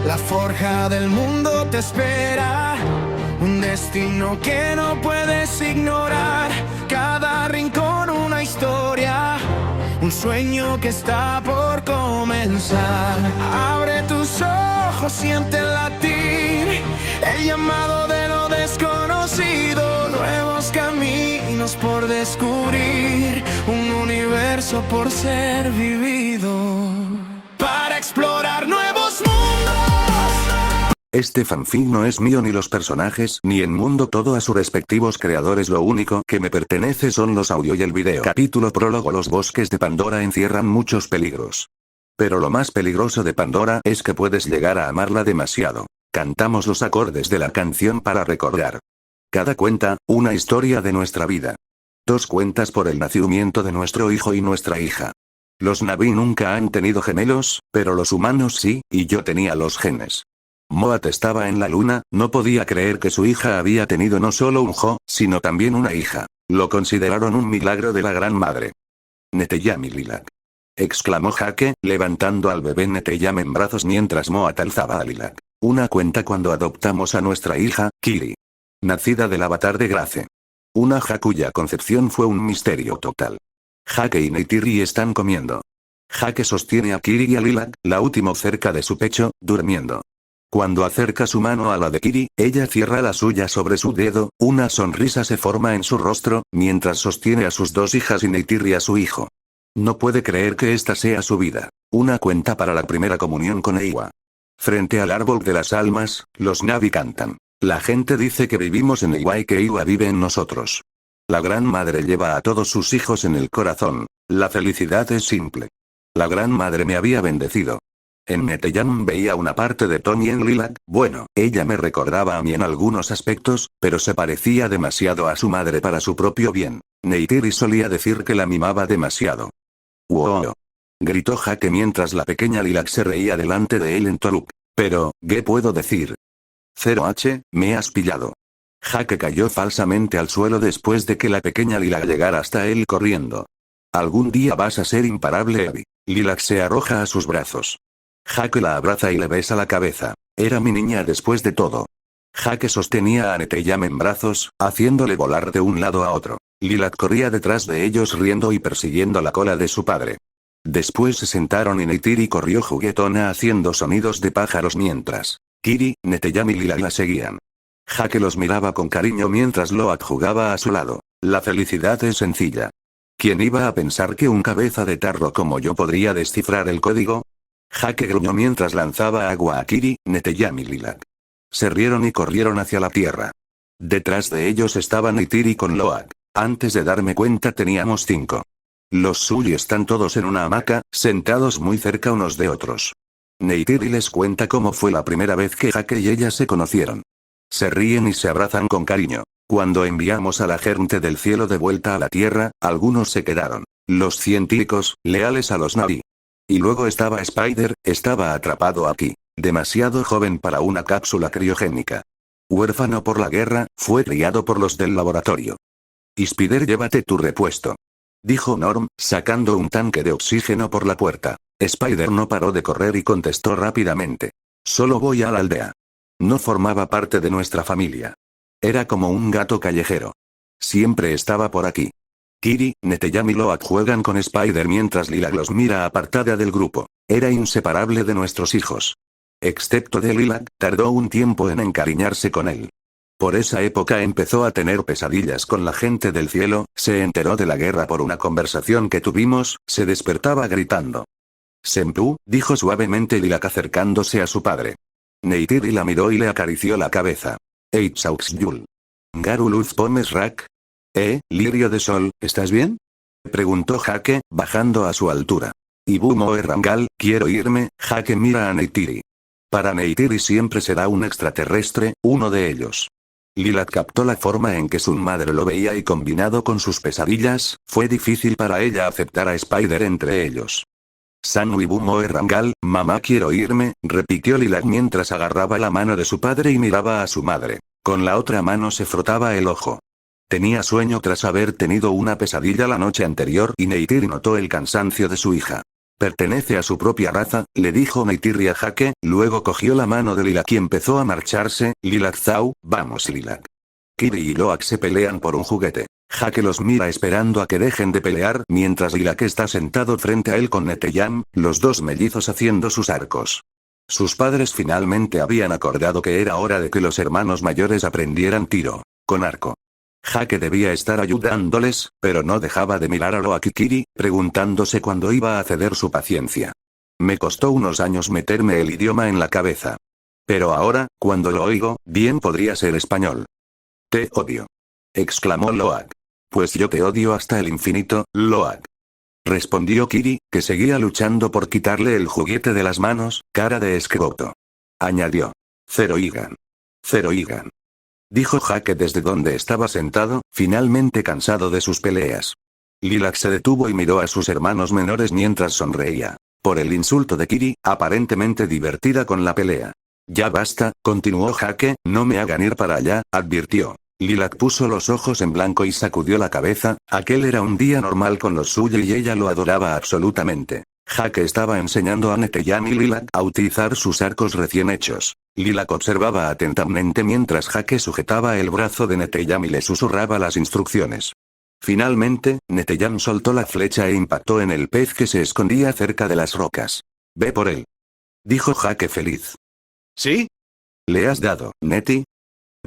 La forja del mundo te espera, un destino que no puedes ignorar. Cada rincón una historia, un sueño que está por comenzar. Abre tus ojos, siente el latir, el llamado de lo desconocido. Nuevos caminos por descubrir, un universo por ser vivido. Para explorar nuevos mundos. Este fanfic no es mío ni los personajes ni el mundo, todo a sus respectivos creadores. Lo único que me pertenece son los audio y el video. Capítulo prólogo. Los bosques de Pandora encierran muchos peligros. Pero lo más peligroso de Pandora es que puedes llegar a amarla demasiado. Cantamos los acordes de la canción para recordar. Cada cuenta, una historia de nuestra vida. 2 cuentas por el nacimiento de nuestro hijo y nuestra hija. Los Na'vi nunca han tenido gemelos, pero los humanos sí, y yo tenía los genes. Moat estaba en la luna, no podía creer que su hija había tenido no solo un hijo, sino también una hija. Lo consideraron un milagro de la Gran Madre. Neteyam y Lilac, exclamó Jake, levantando al bebé Neteyam en brazos mientras Moat alzaba a Lilac. Una cuenta cuando adoptamos a nuestra hija, Kiri. Nacida del avatar de Grace. Una hija cuya concepción fue un misterio total. Jake y Neytiri están comiendo. Jake sostiene a Kiri y a Lilac, la última cerca de su pecho, durmiendo. Cuando acerca su mano a la de Kiri, ella cierra la suya sobre su dedo, una sonrisa se forma en su rostro, mientras sostiene a sus 2 hijas y Neytiri a su hijo. No puede creer que esta sea su vida. Una cuenta para la primera comunión con Eywa. Frente al árbol de las almas, los Na'vi cantan. La gente dice que vivimos en Eywa y que Eywa vive en nosotros. La Gran Madre lleva a todos sus hijos en el corazón. La felicidad es simple. La Gran Madre me había bendecido. En Neteyam veía una parte de Tony en Lilac. Bueno, ella me recordaba a mí en algunos aspectos, pero se parecía demasiado a su madre para su propio bien. Neytiri solía decir que la mimaba demasiado. ¡Wow! Gritó Jake mientras la pequeña Lilac se reía delante de él en Toruk. Pero, ¿qué puedo decir? 0H, me has pillado. Jake cayó falsamente al suelo después de que la pequeña Lilac llegara hasta él corriendo. Algún día vas a ser imparable, Abby. Lilac se arroja a sus brazos. Jake la abraza y le besa la cabeza. Era mi niña después de todo. Jake sostenía a Neteyam en brazos, haciéndole volar de un lado a otro. Lilac corría detrás de ellos riendo y persiguiendo la cola de su padre. Después se sentaron y Neytiri corrió juguetona haciendo sonidos de pájaros mientras Kiri, Neteyam y Lilac la seguían. Jake los miraba con cariño mientras Loak jugaba a su lado. La felicidad es sencilla. ¿Quién iba a pensar que un cabeza de tarro como yo podría descifrar el código? Jake gruñó mientras lanzaba agua a Kiri, Neteyam y Lilac. Se rieron y corrieron hacia la tierra. Detrás de ellos estaba Neytiri con Loak. Antes de darme cuenta teníamos 5. Los Sully están todos en una hamaca, sentados muy cerca unos de otros. Neytiri les cuenta cómo fue la primera vez que Jake y ella se conocieron. Se ríen y se abrazan con cariño. Cuando enviamos a la gente del cielo de vuelta a la tierra, algunos se quedaron. Los científicos, leales a los Na'vi. Y luego estaba Spider, estaba atrapado aquí. Demasiado joven para una cápsula criogénica. Huérfano por la guerra, fue criado por los del laboratorio. Spider, llévate tu repuesto. Dijo Norm, sacando un tanque de oxígeno por la puerta. Spider no paró de correr y contestó rápidamente. Solo voy a la aldea. No formaba parte de nuestra familia. Era como un gato callejero. Siempre estaba por aquí. Kiri, Neteyam y Loak juegan con Spider mientras Lilac los mira apartada del grupo. Era inseparable de nuestros hijos. Excepto de Lilac, tardó un tiempo en encariñarse con él. Por esa época empezó a tener pesadillas con la gente del cielo, se enteró de la guerra por una conversación que tuvimos, se despertaba gritando. Senpu, dijo suavemente Lilac acercándose a su padre. Neytiri la miró y le acarició la cabeza. Eitzauxyul. Garuluz Pomes Rak. Lirio de Sol, ¿estás bien? Preguntó Jake, bajando a su altura. Ibumo Errangal, quiero irme. Jake mira a Neytiri. Para Neytiri siempre será un extraterrestre, uno de ellos. Lilac captó la forma en que su madre lo veía y combinado con sus pesadillas, fue difícil para ella aceptar a Spider entre ellos. San Ibumo Errangal, mamá quiero irme, repitió Lilac mientras agarraba la mano de su padre y miraba a su madre. Con la otra mano se frotaba el ojo. Tenía sueño tras haber tenido una pesadilla la noche anterior y Neytiri notó el cansancio de su hija. Pertenece a su propia raza, le dijo Neytiri a Jake, luego cogió la mano de Lilac y empezó a marcharse. Lilac Zau, vamos Lilac. Kiri y Loak se pelean por un juguete. Jake los mira esperando a que dejen de pelear mientras Lilac está sentado frente a él con Neteyam, los dos mellizos haciendo sus arcos. Sus padres finalmente habían acordado que era hora de que los hermanos mayores aprendieran tiro con arco. Jake debía estar ayudándoles, pero no dejaba de mirar a Loak y Kiri, preguntándose cuándo iba a ceder su paciencia. Me costó unos años meterme el idioma en la cabeza. Pero ahora, cuando lo oigo, bien podría ser español. Te odio. Exclamó Loak. Pues yo te odio hasta el infinito, Loak. Respondió Kiri, que seguía luchando por quitarle el juguete de las manos, cara de esqueloto. Añadió. Zeroigan. Zeroigan. Dijo Jake desde donde estaba sentado, finalmente cansado de sus peleas. Lilac se detuvo y miró a sus hermanos menores mientras sonreía. Por el insulto de Kiri, aparentemente divertida con la pelea. Ya basta, continuó Jake, no me hagan ir para allá, advirtió. Lilac puso los ojos en blanco y sacudió la cabeza, aquel era un día normal con los suyos y ella lo adoraba absolutamente. Jake estaba enseñando a Neteyam y Lilac a utilizar sus arcos recién hechos. Lilac observaba atentamente mientras Jake sujetaba el brazo de Neteyam y le susurraba las instrucciones. Finalmente, Neteyam soltó la flecha e impactó en el pez que se escondía cerca de las rocas. Ve por él. Dijo Jake feliz. ¿Sí? ¿Le has dado, Neti?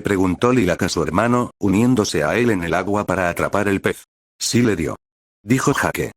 Preguntó Lilac a su hermano, uniéndose a él en el agua para atrapar el pez. Sí le dio. Dijo Jake.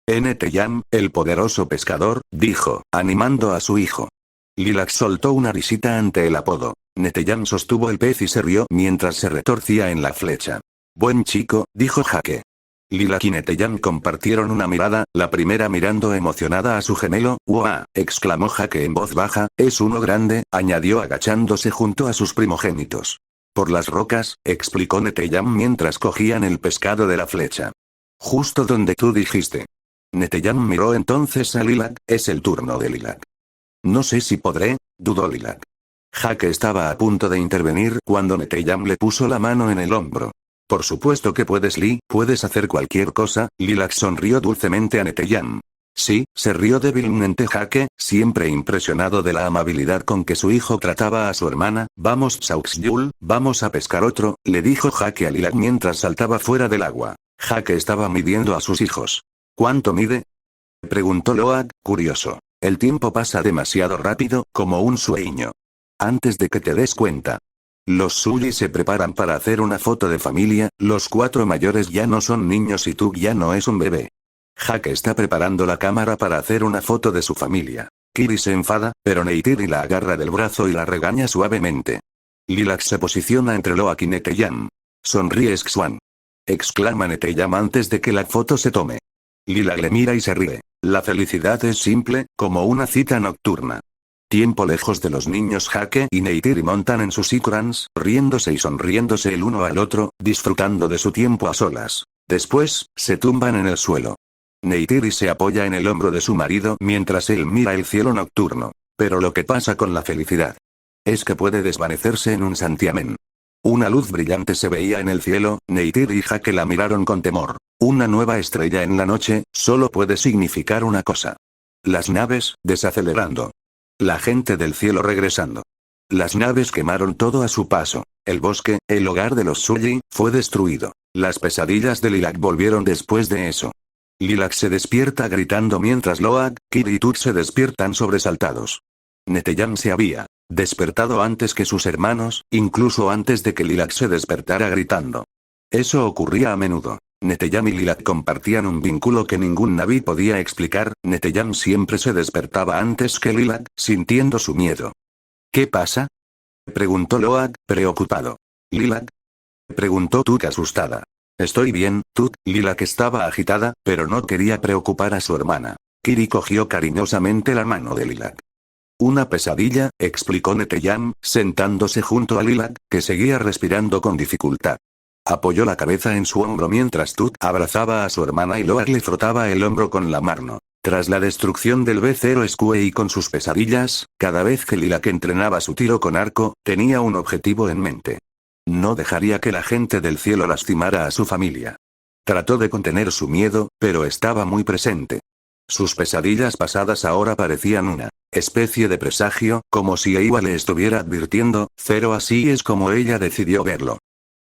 Neteyam, el poderoso pescador, dijo, animando a su hijo. Lilac soltó una risita ante el apodo. Neteyam sostuvo el pez y se rió mientras se retorcía en la flecha. Buen chico, dijo Jake. Lilac y Neteyam compartieron una mirada, la primera mirando emocionada a su gemelo. ¡Uah! Exclamó Jake en voz baja, es uno grande, añadió agachándose junto a sus primogénitos. Por las rocas, explicó Neteyam mientras cogían el pescado de la flecha. Justo donde tú dijiste. Neteyam miró entonces a Lilac, es el turno de Lilac. No sé si podré, dudó Lilac. Jake estaba a punto de intervenir cuando Neteyam le puso la mano en el hombro. Por supuesto que puedes puedes hacer cualquier cosa, Lilac sonrió dulcemente a Neteyam. Sí, se rió débilmente Jake, siempre impresionado de la amabilidad con que su hijo trataba a su hermana. Vamos Sauxyul, vamos a pescar otro, le dijo Jake a Lilac mientras saltaba fuera del agua. Jake estaba midiendo a sus hijos. ¿Cuánto mide? Preguntó Loak, curioso. El tiempo pasa demasiado rápido, como un sueño. Antes de que te des cuenta. Los Sully se preparan para hacer una foto de familia, los 4 mayores ya no son niños y tú ya no es un bebé. Jake está preparando la cámara para hacer una foto de su familia. Kiri se enfada, pero Neytiri la agarra del brazo y la regaña suavemente. Lilac se posiciona entre Loak y Neteyam. Sonríe Xwan. Exclama Neteyam antes de que la foto se tome. Lilac le mira y se ríe. La felicidad es simple, como una cita nocturna. Tiempo lejos de los niños Jake y Neytiri montan en sus Ikrans, riéndose y sonriéndose el uno al otro, disfrutando de su tiempo a solas. Después, se tumban en el suelo. Neytiri se apoya en el hombro de su marido mientras él mira el cielo nocturno. Pero lo que pasa con la felicidad es que puede desvanecerse en un santiamén. Una luz brillante se veía en el cielo, Neytiri y Jake la miraron con temor. Una nueva estrella en la noche, solo puede significar una cosa. Las naves, desacelerando. La gente del cielo regresando. Las naves quemaron todo a su paso. El bosque, el hogar de los Sully, fue destruido. Las pesadillas de Lilac volvieron después de eso. Lilac se despierta gritando mientras Loak, Kiri y Tut se despiertan sobresaltados. Neteyam se había despertado antes que sus hermanos, incluso antes de que Lilac se despertara gritando. Eso ocurría a menudo. Neteyam y Lilac compartían un vínculo que ningún Naví podía explicar. Neteyam siempre se despertaba antes que Lilac, sintiendo su miedo. ¿Qué pasa? Preguntó Loak, preocupado. ¿Lilac? Preguntó Tut asustada. Estoy bien, Tut. Lilac estaba agitada, pero no quería preocupar a su hermana. Kiri cogió cariñosamente la mano de Lilac. Una pesadilla, explicó Neteyam, sentándose junto a Lilac, que seguía respirando con dificultad. Apoyó la cabeza en su hombro mientras Tut abrazaba a su hermana y Loak le frotaba el hombro con la mano. Tras la destrucción del B0 Sque y con sus pesadillas, cada vez que Lilac entrenaba su tiro con arco, tenía un objetivo en mente. No dejaría que la gente del cielo lastimara a su familia. Trató de contener su miedo, pero estaba muy presente. Sus pesadillas pasadas ahora parecían una especie de presagio, como si Eiwa le estuviera advirtiendo, pero así es como ella decidió verlo.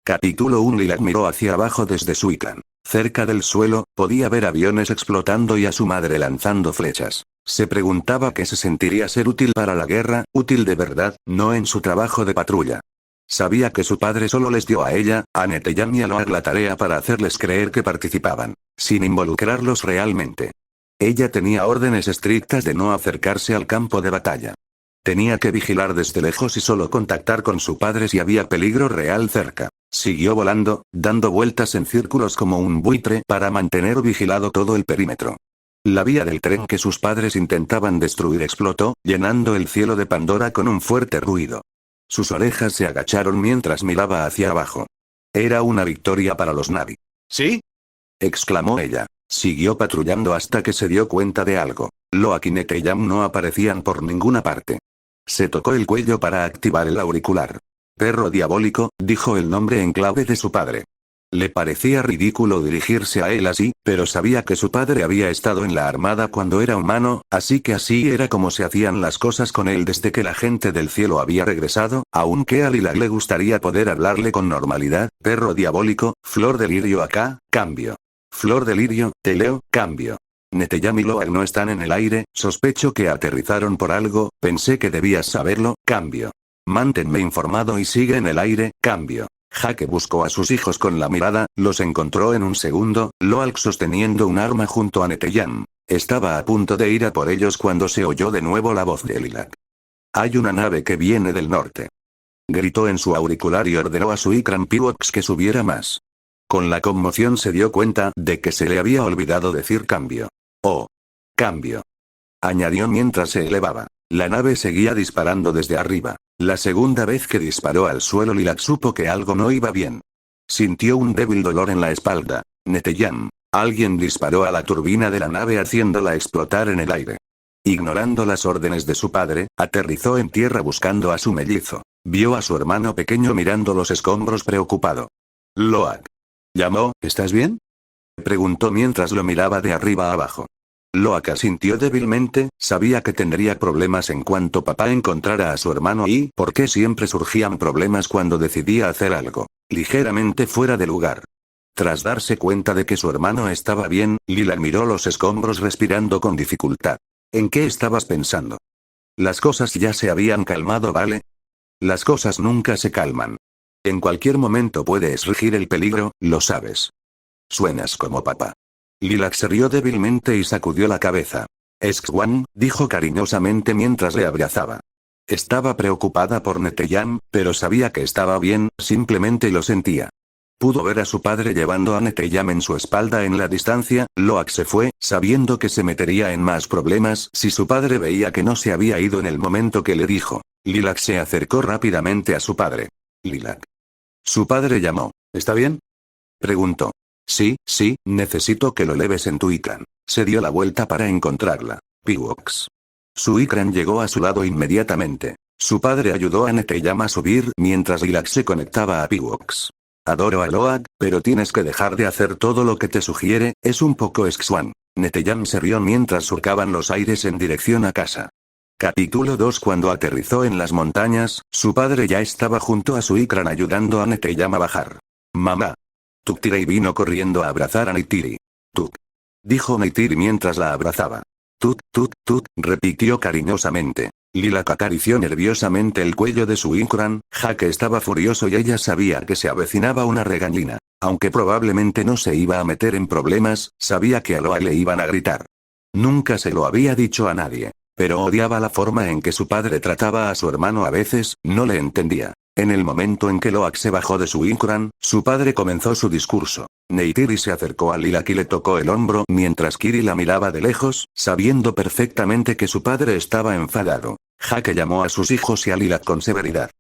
Capítulo 1. Lilac miró hacia abajo desde su icán. Cerca del suelo, podía ver aviones explotando y a su madre lanzando flechas. Se preguntaba qué se sentiría ser útil para la guerra, útil de verdad, no en su trabajo de patrulla. Sabía que su padre solo les dio a ella, a Neteyam y a Loag la tarea para hacerles creer que participaban, sin involucrarlos realmente. Ella tenía órdenes estrictas de no acercarse al campo de batalla. Tenía que vigilar desde lejos y solo contactar con su padre si había peligro real cerca. Siguió volando, dando vueltas en círculos como un buitre para mantener vigilado todo el perímetro. La vía del tren que sus padres intentaban destruir explotó, llenando el cielo de Pandora con un fuerte ruido. Sus orejas se agacharon mientras miraba hacia abajo. Era una victoria para los Na'vi. ¿Sí? Exclamó ella. Siguió patrullando hasta que se dio cuenta de algo. Loag y Neteyam no aparecían por ninguna parte. Se tocó el cuello para activar el auricular. Perro diabólico, dijo el nombre en clave de su padre. Le parecía ridículo dirigirse a él así, pero sabía que su padre había estado en la armada cuando era humano, así que así era como se hacían las cosas con él desde que la gente del cielo había regresado, aunque a Lilac le gustaría poder hablarle con normalidad. Perro diabólico, flor de lirio acá, cambio. Flor de lirio, te leo, cambio. Neteyam y Loag no están en el aire, sospecho que aterrizaron por algo, pensé que debías saberlo, cambio. Manténme informado y sigue en el aire, cambio. Jake buscó a sus hijos con la mirada, los encontró en un segundo, Loag sosteniendo un arma junto a Neteyam. Estaba a punto de ir a por ellos cuando se oyó de nuevo la voz de Lilac. Hay una nave que viene del norte. Gritó en su auricular y ordenó a su Ikran Pivox que subiera más. Con la conmoción se dio cuenta de que se le había olvidado decir cambio. Oh. Cambio. Añadió mientras se elevaba. La nave seguía disparando desde arriba. La segunda vez que disparó al suelo Lilac supo que algo no iba bien. Sintió un débil dolor en la espalda. Neteyam. Alguien disparó a la turbina de la nave haciéndola explotar en el aire. Ignorando las órdenes de su padre, aterrizó en tierra buscando a su mellizo. Vio a su hermano pequeño mirando los escombros preocupado. Loag. Llamó, ¿estás bien? Preguntó mientras lo miraba de arriba a abajo. Loag asintió débilmente, sabía que tendría problemas en cuanto papá encontrara a su hermano y por qué siempre surgían problemas cuando decidía hacer algo ligeramente fuera de lugar. Tras darse cuenta de que su hermano estaba bien, Lilac miró los escombros respirando con dificultad. ¿En qué estabas pensando? Las cosas ya se habían calmado, ¿vale? Las cosas nunca se calman. En cualquier momento puede surgir el peligro, lo sabes. Suenas como papá. Lilac se rió débilmente y sacudió la cabeza. Swan, dijo cariñosamente mientras le abrazaba. Estaba preocupada por Neteyam, pero sabía que estaba bien, simplemente lo sentía. Pudo ver a su padre llevando a Neteyam en su espalda en la distancia. Loag se fue, sabiendo que se metería en más problemas si su padre veía que no se había ido en el momento que le dijo. Lilac se acercó rápidamente a su padre. Lilac. Su padre llamó. ¿Está bien? Preguntó. Sí, necesito que lo leves en tu Ikran. Se dio la vuelta para encontrarla. Pivox. Su Ikran llegó a su lado inmediatamente. Su padre ayudó a Neteyam a subir mientras Lilac se conectaba a Pivox. Adoro a Loag, pero tienes que dejar de hacer todo lo que te sugiere, es un poco Swan. Neteyam se rió mientras surcaban los aires en dirección a casa. Capítulo 2. Cuando aterrizó en las montañas, su padre ya estaba junto a su Ikran ayudando a Neteyam a bajar. Mamá. Tuktirei vino corriendo a abrazar a Neytiri. Tuk. Dijo Neytiri mientras la abrazaba. Tut, repitió cariñosamente. Lilac acarició nerviosamente el cuello de su Ikran. Jake estaba furioso y ella sabía que se avecinaba una regañina. Aunque probablemente no se iba a meter en problemas, sabía que a Loag le iban a gritar. Nunca se lo había dicho a nadie. Pero odiaba la forma en que su padre trataba a su hermano a veces, no le entendía. En el momento en que Loag se bajó de su Ikran, su padre comenzó su discurso. Neytiri se acercó a Lilac y le tocó el hombro mientras Kiri la miraba de lejos, sabiendo perfectamente que su padre estaba enfadado. Jake llamó a sus hijos y a Lilac con severidad.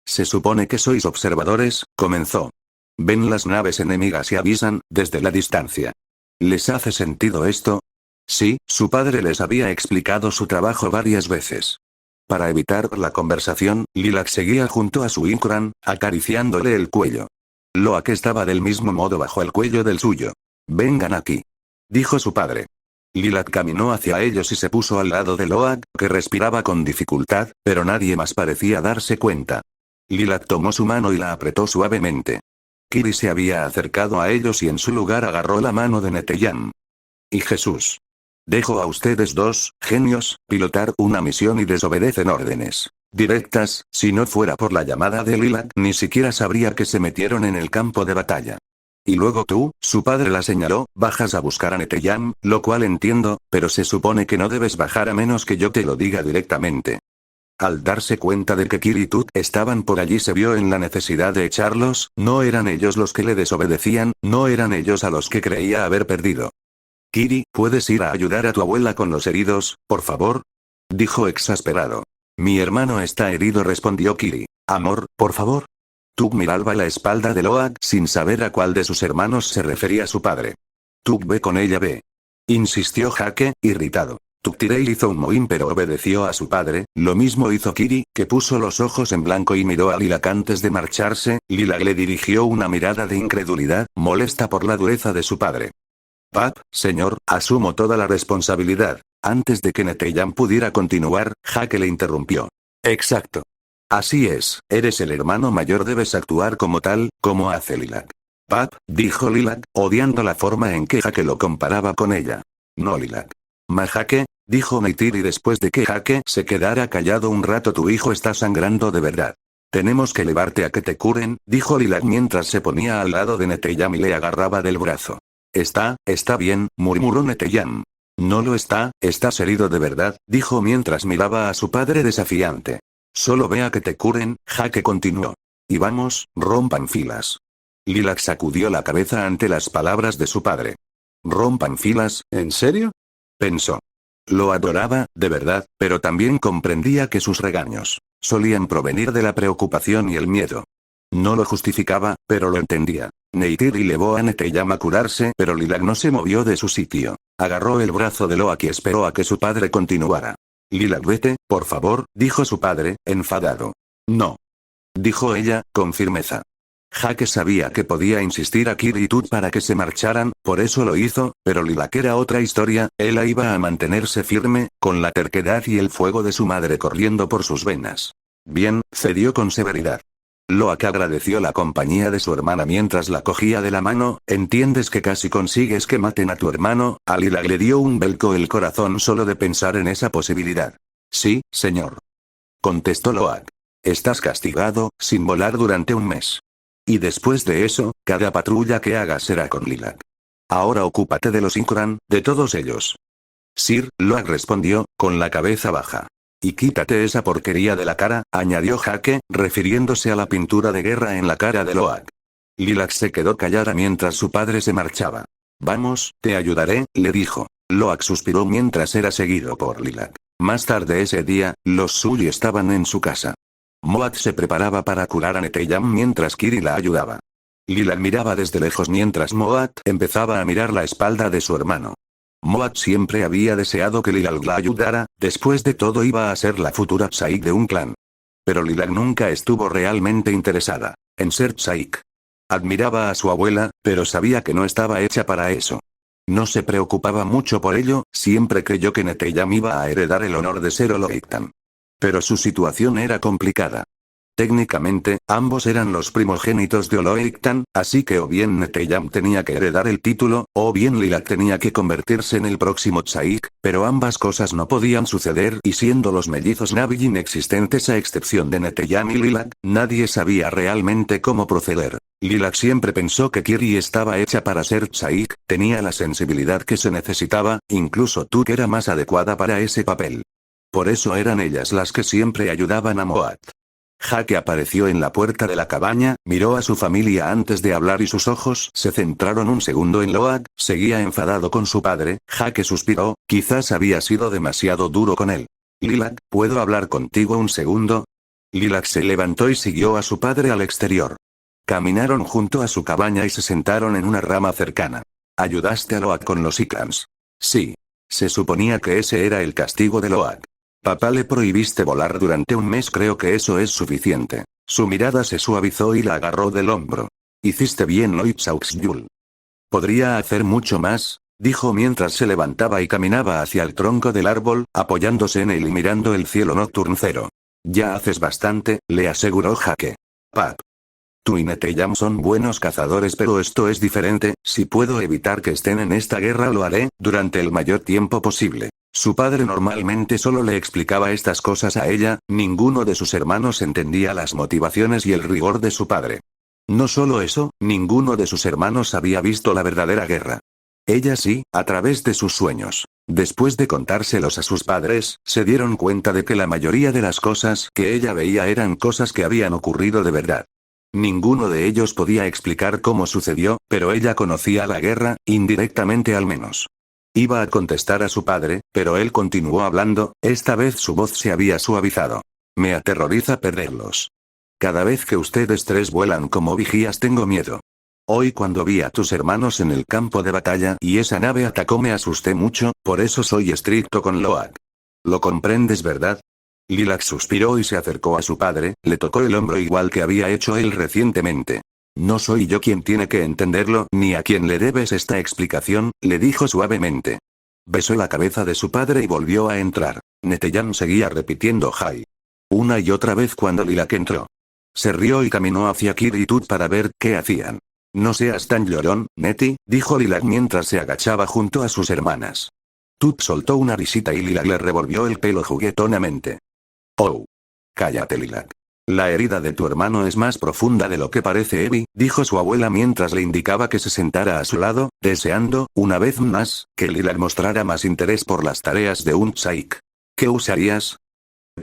Se supone que sois observadores, comenzó. Ven las naves enemigas y avisan, desde la distancia. ¿Les hace sentido esto? Sí, su padre les había explicado su trabajo varias veces. Para evitar la conversación, Lilac seguía junto a su Ikran, acariciándole el cuello. Loak estaba del mismo modo bajo el cuello del suyo. «Vengan aquí», dijo su padre. Lilac caminó hacia ellos y se puso al lado de Loak, que respiraba con dificultad, pero nadie más parecía darse cuenta. Lilac tomó su mano y la apretó suavemente. Kiri se había acercado a ellos y en su lugar agarró la mano de Neteyam. «Y Jesús. Dejo a ustedes dos, genios, pilotar una misión y desobedecen órdenes directas, si no fuera por la llamada de Lilac ni siquiera sabría que se metieron en el campo de batalla. Y luego tú», su padre la señaló, «bajas a buscar a Neteyam, lo cual entiendo, pero se supone que no debes bajar a menos que yo te lo diga directamente». Al darse cuenta de que Kiri y Tut estaban por allí se vio en la necesidad de echarlos, no eran ellos los que le desobedecían, no eran ellos a los que creía haber perdido. «Kiri, ¿puedes ir a ayudar a tu abuela con los heridos, por favor?», dijo exasperado. «Mi hermano está herido», respondió Kiri. «Amor, por favor». Tut miraba la espalda de Loak sin saber a cuál de sus hermanos se refería su padre. «Tut, ve con ella, ve», insistió Jake, irritado. Tuktirei hizo un mohín pero obedeció a su padre, lo mismo hizo Kiri, que puso los ojos en blanco y miró a Lilac antes de marcharse. Lilac le dirigió una mirada de incredulidad, molesta por la dureza de su padre. «Pap, señor, asumo toda la responsabilidad». Antes de que Neteyam pudiera continuar, Jake le interrumpió. «Exacto. Así es, eres el hermano mayor, debes actuar como tal, como hace Lilac». «Pap», dijo Lilac, odiando la forma en que Jake lo comparaba con ella. «No, Lilac». «Ma Jake», dijo Neytiri después de que Jake se quedara callado un rato, «tu hijo está sangrando de verdad. Tenemos que llevarte a que te curen», dijo Lilac mientras se ponía al lado de Neteyam y le agarraba del brazo. Está bien», murmuró Neteyam. «No lo está, estás herido de verdad», dijo mientras miraba a su padre desafiante. «Solo ve a que te curen», Jake continuó. «Y vamos, rompan filas». Lilac sacudió la cabeza ante las palabras de su padre. «¿Rompan filas? ¿En serio?», pensó. Lo adoraba, de verdad, pero también comprendía que sus regaños solían provenir de la preocupación y el miedo. No lo justificaba, pero lo entendía. Neytiri llevó a Neteyam a curarse, pero Lilac no se movió de su sitio. Agarró el brazo de Loak y esperó a que su padre continuara. «Lilac, vete, por favor», dijo su padre, enfadado. «No», dijo ella, con firmeza. Jake sabía que podía insistir a Kiri y Tut para que se marcharan, por eso lo hizo, pero Lilac era otra historia, él iba a mantenerse firme, con la terquedad y el fuego de su madre corriendo por sus venas. Bien, cedió con severidad. Loak agradeció la compañía de su hermana mientras la cogía de la mano. «¿Entiendes que casi consigues que maten a tu hermano?». A Lilac le dio un vuelco el corazón solo de pensar en esa posibilidad. «Sí, señor», contestó Loak. «Estás castigado, sin volar durante un mes. Y después de eso, cada patrulla que hagas será con Lilac. Ahora ocúpate de los Ikran, de todos ellos». «Sir», Loak respondió, con la cabeza baja. «Y quítate esa porquería de la cara», añadió Jake, refiriéndose a la pintura de guerra en la cara de Loak. Lilac se quedó callada mientras su padre se marchaba. «Vamos, te ayudaré», le dijo. Loak suspiró mientras era seguido por Lilac. Más tarde ese día, los Sully estaban en su casa. Moat se preparaba para curar a Neteyam mientras Kiri la ayudaba. Lilac miraba desde lejos mientras Moat empezaba a mirar la espalda de su hermano. Moat siempre había deseado que Lilac la ayudara, después de todo iba a ser la futura Tsaik de un clan. Pero Lilac nunca estuvo realmente interesada en ser Tsaik. Admiraba a su abuela, pero sabía que no estaba hecha para eso. No se preocupaba mucho por ello, siempre creyó que Neteyam iba a heredar el honor de ser Oloiktan. Pero su situación era complicada. Técnicamente, ambos eran los primogénitos de Oloiktan, así que o bien Neteyam tenía que heredar el título, o bien Lilac tenía que convertirse en el próximo Tsaik, pero ambas cosas no podían suceder y siendo los mellizos Navi inexistentes a excepción de Neteyam y Lilac, nadie sabía realmente cómo proceder. Lilac siempre pensó que Kiri estaba hecha para ser Tsaik, tenía la sensibilidad que se necesitaba, incluso Tut era más adecuada para ese papel. Por eso eran ellas las que siempre ayudaban a Moat. Jake apareció en la puerta de la cabaña, miró a su familia antes de hablar y sus ojos se centraron un segundo en Loak, seguía enfadado con su padre. Jake suspiró, quizás había sido demasiado duro con él. «Lilac, ¿puedo hablar contigo un segundo?». Lilac se levantó y siguió a su padre al exterior. Caminaron junto a su cabaña y se sentaron en una rama cercana. «¿Ayudaste a Loak con los Ikrans?». «Sí. Se suponía que ese era el castigo de Loak». Papá, le prohibiste volar durante un mes, creo que eso es suficiente. Su mirada se suavizó y la agarró del hombro. Hiciste bien, Lloyd Sauxyul. Podría hacer mucho más, dijo mientras se levantaba y caminaba hacia el tronco del árbol, apoyándose en él y mirando el cielo nocturno. Ya haces bastante, le aseguró Jake. Pap. Tú y Neteyam son buenos cazadores, pero esto es diferente. Si puedo evitar que estén en esta guerra, lo haré, durante el mayor tiempo posible. Su padre normalmente solo le explicaba estas cosas a ella, ninguno de sus hermanos entendía las motivaciones y el rigor de su padre. No solo eso, ninguno de sus hermanos había visto la verdadera guerra. Ella sí, a través de sus sueños. Después de contárselos a sus padres, se dieron cuenta de que la mayoría de las cosas que ella veía eran cosas que habían ocurrido de verdad. Ninguno de ellos podía explicar cómo sucedió, pero ella conocía la guerra, indirectamente al menos. Iba a contestar a su padre, pero él continuó hablando, esta vez su voz se había suavizado. Me aterroriza perderlos. Cada vez que ustedes tres vuelan como vigías tengo miedo. Hoy cuando vi a tus hermanos en el campo de batalla y esa nave atacó me asusté mucho, por eso soy estricto con Loak. ¿Lo comprendes, verdad? Lilac suspiró y se acercó a su padre, le tocó el hombro igual que había hecho él recientemente. No soy yo quien tiene que entenderlo, ni a quien le debes esta explicación, le dijo suavemente. Besó la cabeza de su padre y volvió a entrar. Neteyam seguía repitiendo Jai. Una y otra vez cuando Lilac entró. Se rió y caminó hacia Kir y Tut para ver qué hacían. No seas tan llorón, Nettie, dijo Lilac mientras se agachaba junto a sus hermanas. Tut soltó una risita y Lilac le revolvió el pelo juguetonamente. Oh. Cállate, Lilac. La herida de tu hermano es más profunda de lo que parece, Evie, dijo su abuela mientras le indicaba que se sentara a su lado, deseando, una vez más, que Lilac mostrara más interés por las tareas de un Tsaik. ¿Qué usarías?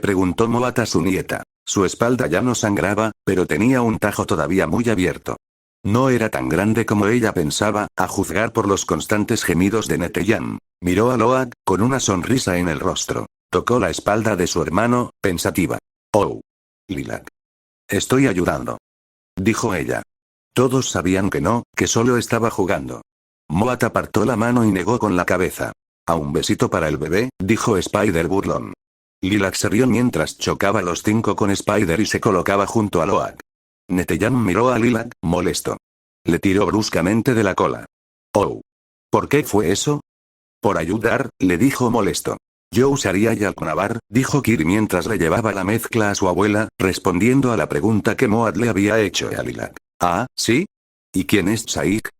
Preguntó Moat a su nieta. Su espalda ya no sangraba, pero tenía un tajo todavía muy abierto. No era tan grande como ella pensaba, a juzgar por los constantes gemidos de Neteyam. Miró a Loak, con una sonrisa en el rostro. Tocó la espalda de su hermano, pensativa. Oh. Lilac. Estoy ayudando. Dijo ella. Todos sabían que no, que solo estaba jugando. Moat apartó la mano y negó con la cabeza. A un besito para el bebé, dijo Spider burlón. Lilac se rió mientras chocaba los 5 con Spider y se colocaba junto a Loak. Neteyam miró a Lilac, molesto. Le tiró bruscamente de la cola. Oh. ¿Por qué fue eso? Por ayudar, le dijo molesto. Yo usaría Yalknavar, dijo Kir mientras le llevaba la mezcla a su abuela, respondiendo a la pregunta que Moat le había hecho a Lilac. Ah, ¿sí? ¿Y quién es Tsaik?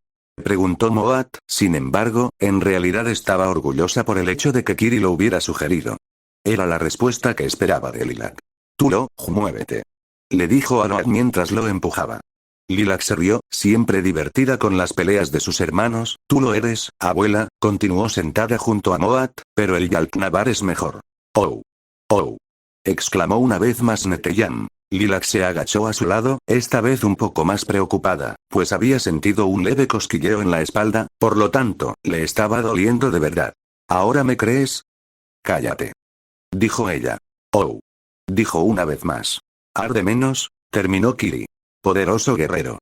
Preguntó Moat, sin embargo, en realidad estaba orgullosa por el hecho de que Kiri lo hubiera sugerido. Era la respuesta que esperaba de Lilac. Tú muévete. Le dijo a Noak mientras lo empujaba. Lilac se rió, siempre divertida con las peleas de sus hermanos. Tú lo eres, abuela, continuó sentada junto a Moat, pero el Yalknavar es mejor. Oh. Oh. Exclamó una vez más Neteyam. Lilac se agachó a su lado, esta vez un poco más preocupada, pues había sentido un leve cosquilleo en la espalda, por lo tanto, le estaba doliendo de verdad. ¿Ahora me crees? Cállate. Dijo ella. Oh. Dijo una vez más. Arde menos, terminó Kiri. Poderoso guerrero.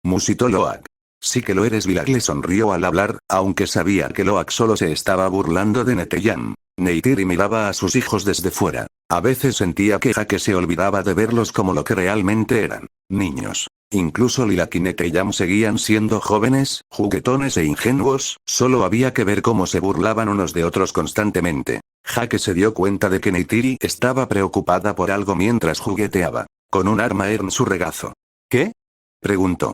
Musitó Loak. Sí que lo eres, Lilac le sonrió al hablar, aunque sabía que Loak solo se estaba burlando de Neteyam. Neytiri miraba a sus hijos desde fuera. A veces sentía que Jake se olvidaba de verlos como lo que realmente eran. Niños. Incluso Lilac y Neteyam seguían siendo jóvenes, juguetones e ingenuos, solo había que ver cómo se burlaban unos de otros constantemente. Jake se dio cuenta de que Neytiri estaba preocupada por algo mientras jugueteaba. Con un arma en su regazo. ¿Qué? Preguntó.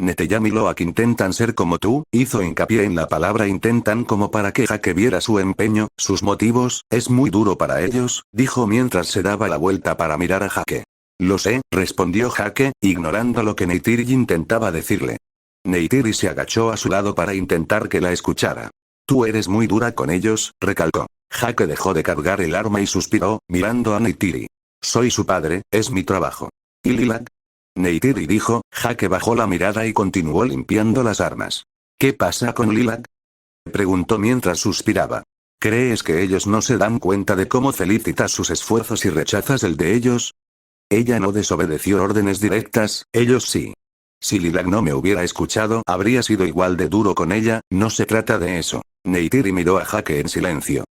Neteyam y Loak intentan ser como tú, hizo hincapié en la palabra intentan como para que Jake viera su empeño, sus motivos, es muy duro para ellos, dijo mientras se daba la vuelta para mirar a Jake. Lo sé, respondió Jake, ignorando lo que Neytiri intentaba decirle. Neytiri se agachó a su lado para intentar que la escuchara. Tú eres muy dura con ellos, recalcó. Jake dejó de cargar el arma y suspiró, mirando a Neytiri. Soy su padre, es mi trabajo. ¿Y Lilac? Neytiri dijo, Jake bajó la mirada y continuó limpiando las armas. ¿Qué pasa con Lilac? Preguntó mientras suspiraba. ¿Crees que ellos no se dan cuenta de cómo felicitas sus esfuerzos y rechazas el de ellos? Ella no desobedeció órdenes directas, ellos sí. Si Lilac no me hubiera escuchado, habría sido igual de duro con ella, no se trata de eso. Neytiri miró a Jake en silencio.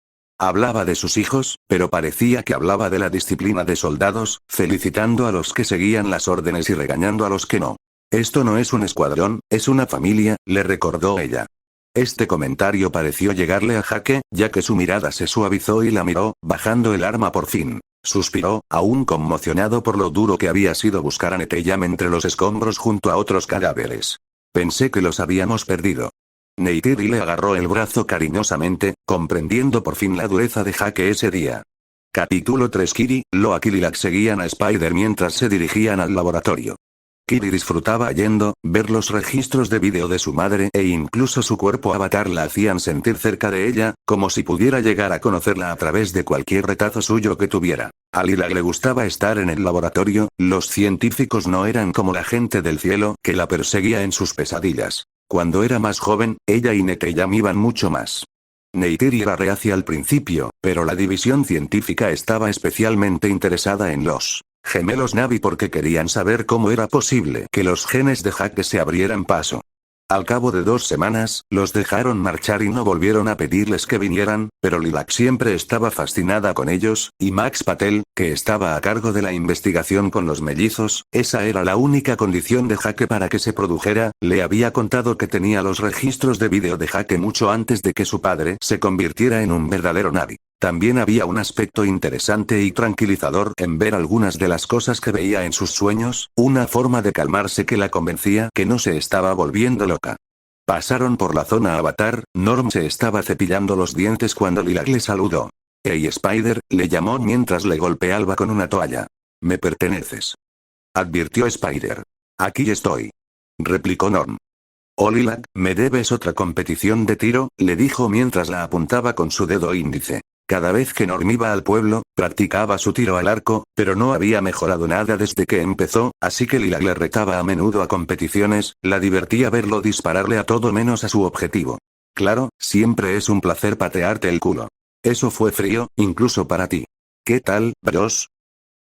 Hablaba de sus hijos, pero parecía que hablaba de la disciplina de soldados, felicitando a los que seguían las órdenes y regañando a los que no. Esto no es un escuadrón, es una familia, le recordó ella. Este comentario pareció llegarle a Jake, ya que su mirada se suavizó y la miró, bajando el arma por fin. Suspiró, aún conmocionado por lo duro que había sido buscar a Neteyam entre los escombros junto a otros cadáveres. Pensé que los habíamos perdido. Neytiri le agarró el brazo cariñosamente, comprendiendo por fin la dureza de Jake ese día. Capítulo 3. Kiri, Loak y Lilac seguían a Spider mientras se dirigían al laboratorio. Kiri disfrutaba yendo, ver los registros de vídeo de su madre e incluso su cuerpo avatar la hacían sentir cerca de ella, como si pudiera llegar a conocerla a través de cualquier retazo suyo que tuviera. A Lilac le gustaba estar en el laboratorio, los científicos no eran como la gente del cielo que la perseguía en sus pesadillas. Cuando era más joven, ella y Neteyam iban mucho más. Neytiri era reacia al principio, pero la división científica estaba especialmente interesada en los gemelos Navi porque querían saber cómo era posible que los genes de Jake se abrieran paso. Al cabo de 2 semanas, los dejaron marchar y no volvieron a pedirles que vinieran, pero Lilac siempre estaba fascinada con ellos, y Max Patel, que estaba a cargo de la investigación con los mellizos, esa era la única condición de Jake para que se produjera, le había contado que tenía los registros de vídeo de Jake mucho antes de que su padre se convirtiera en un verdadero Navi. También había un aspecto interesante y tranquilizador en ver algunas de las cosas que veía en sus sueños, una forma de calmarse que la convencía que no se estaba volviendo loca. Pasaron por la zona Avatar, Norm se estaba cepillando los dientes cuando Lilac le saludó. «Hey Spider», le llamó mientras le golpeaba con una toalla. «Me perteneces», advirtió Spider. «Aquí estoy», replicó Norm. «Oh Lilac, me debes otra competición de tiro», le dijo mientras la apuntaba con su dedo índice. Cada vez que Norm iba al pueblo, practicaba su tiro al arco, pero no había mejorado nada desde que empezó, así que Lilac le retaba a menudo a competiciones, la divertía verlo dispararle a todo menos a su objetivo. «Claro, siempre es un placer patearte el culo. Eso fue frío, incluso para ti. ¿Qué tal, bros?»,